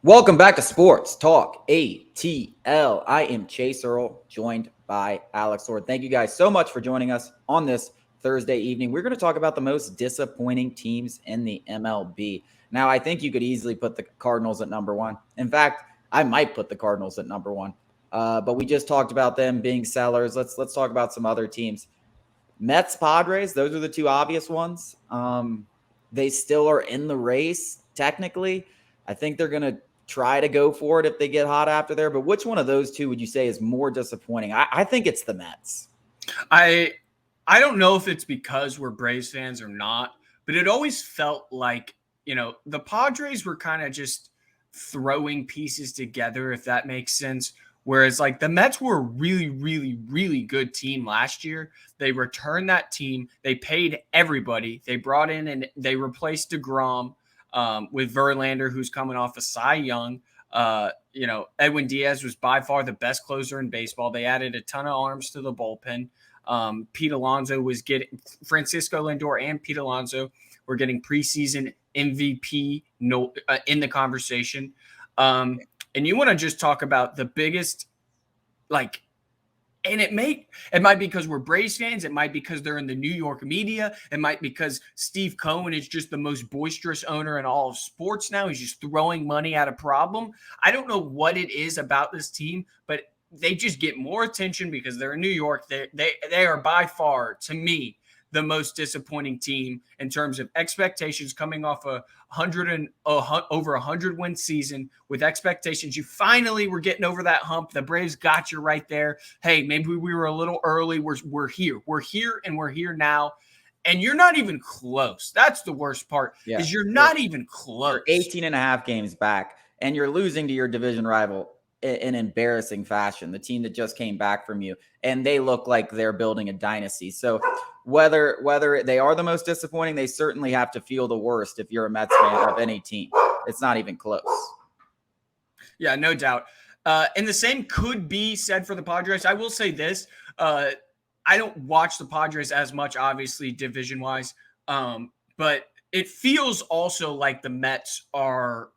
Welcome back to Sports Talk ATL. I am Chase Earl, joined by Alex Sword. Thank you guys so much for joining us on this Thursday evening. We're going to talk about the most disappointing teams in the MLB. Now, I think you could easily put the Cardinals at number one. In fact, I might put the Cardinals at number one. But we just talked about them being sellers. Let's talk about some other teams. Mets, Padres, those are the two obvious ones. They still are in the race, technically. I think they're going to try to go for it if they get hot after there. But which one of those two would you say is more disappointing? I think it's the Mets. I don't know if it's because we're Braves fans or not, but it always felt like, the Padres were kind of just throwing pieces together, if that makes sense. Whereas like the Mets were a really, really, really good team last year. They returned that team. They paid everybody. They brought in and they replaced DeGrom with Verlander, who's coming off a Cy Young. Edwin Diaz was by far the best closer in baseball. They added a ton of arms to the bullpen. Pete Alonso was getting Francisco Lindor and Pete Alonso were getting preseason MVP in the conversation. And you want to just talk about the biggest, and it might be because we're Braves fans. It might be because they're in the New York media. It might be because Steve Cohen is just the most boisterous owner in all of sports now. He's just throwing money at a problem. I don't know what it is about this team, but they just get more attention because they're in New York. They are by far, to me, the most disappointing team in terms of expectations, coming off over 100-win season with expectations. You finally were getting over that hump. The Braves got you right there. Hey, maybe we were a little early. We're here. We're here, and we're here now. And you're not even close. That's the worst part, is you're not even close. You're 18 and a half games back, and you're losing to your division rival in embarrassing fashion, the team that just came back from you, and they look like they're building a dynasty. So whether they are the most disappointing, they certainly have to feel the worst if you're a Mets fan of any team. It's not even close. Yeah, no doubt. And the same could be said for the Padres. I will say this. I don't watch the Padres as much, obviously, division-wise. But it feels also like the Mets are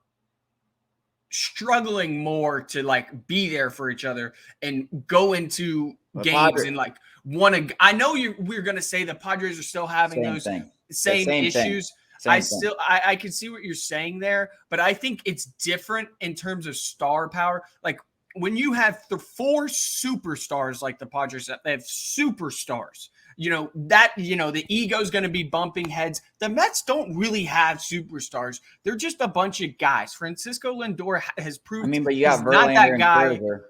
struggling more to be there for each other and go into games and want to. I know we're going to say the Padres are still having those same issues. I can see what you're saying there, but I think it's different in terms of star power. Like when you have the four superstars like the Padres, they have superstars. The ego is going to be bumping heads. The Mets don't really have superstars. They're just a bunch of guys. Francisco Lindor has proved but you have he's not that guy. Scherzer.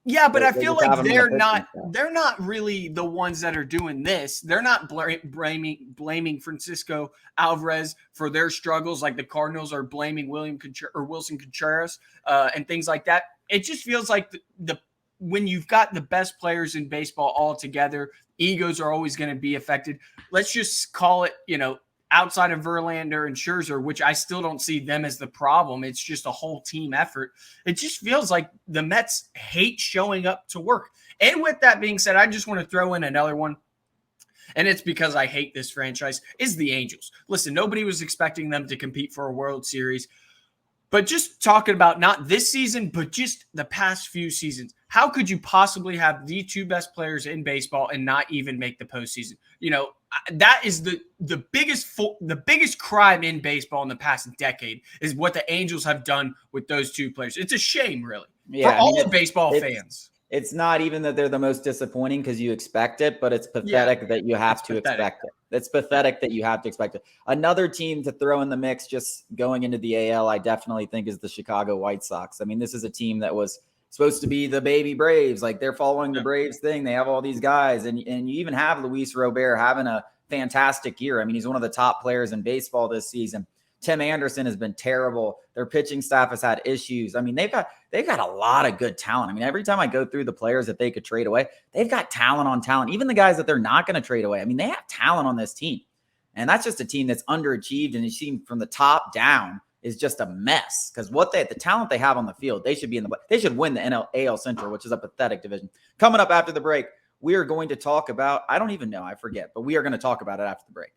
Yeah, but I feel like they're not really the ones that are doing this. They're not blaming Francisco Alvarez for their struggles like the Cardinals are blaming Wilson Contreras and things like that. It just feels like when you've got the best players in baseball all together, egos are always going to be affected. Let's just call it, outside of Verlander and Scherzer, which I still don't see them as the problem. It's just a whole team effort. It just feels like the Mets hate showing up to work. And with that being said, I just want to throw in another one. And it's because I hate this franchise, is the Angels. Listen, nobody was expecting them to compete for a World Series. But just talking about not this season, but just the past few seasons, how could you possibly have the two best players in baseball and not even make the postseason? That is the biggest crime in baseball in the past decade is what the Angels have done with those two players. It's a shame, really, for all the baseball fans. It's not even that they're the most disappointing because you expect it, but it's pathetic that you have to expect it. It's pathetic that you have to expect it. Another team to throw in the mix just going into the AL, I definitely think, is the Chicago White Sox. I mean, this is a team that was supposed to be the baby Braves. Like, they're following the Braves thing. They have all these guys. And you even have Luis Robert having a fantastic year. I mean, he's one of the top players in baseball this season. Tim Anderson has been terrible. Their pitching staff has had issues. I mean, they've got a lot of good talent. I mean, every time I go through the players that they could trade away, they've got talent on talent. Even the guys that they're not going to trade away. I mean, they have talent on this team. And that's just a team that's underachieved, and you see from the top down is just a mess. Because the talent they have on the field, they should win the AL Central, which is a pathetic division. Coming up after the break, we are going to talk about, I don't even know, I forget, but we are going to talk about it after the break.